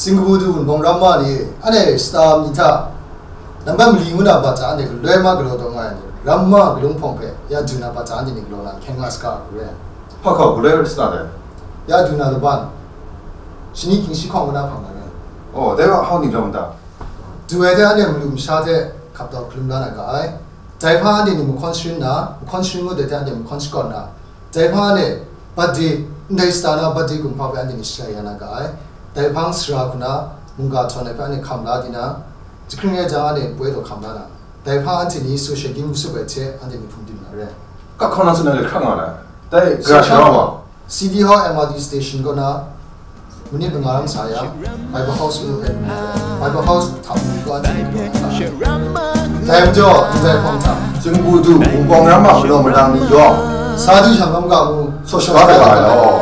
싱가포르 본 람마니 안에 스타 미타 남방 리무나 바자 안에 레마 글로도 가야 람마 글롱 펑페 야 주나 바자 안에 글로나 캥가스카 그래 파카 글레르 스타데 야 주나도 반 신이 킹시콩나 방나면 내가 하우니 좀다 두에데 안에 물음 샤데 갑다 클룸나나가 아이 자이파 안에 뭐 컨슈머 데데 안에 뭐 컨스코나 자이파 안에 바디 네스타나 바디 kumpa pe ani nislayana ga ai daipang sra kuna munga thone pe ani khamla dina jikringe ja ani pwe do khamla na daipang anti ni social game su be che ani ni phum din na re ka khona sna le khang ala dai gra shama cd ho mrd station ko na muni bangaram saya bible house in pe bible house tham ko ani daim jo dai phong tham singapore du bong bong ram ma lo ma dang ni yo 사주 장감가고 social media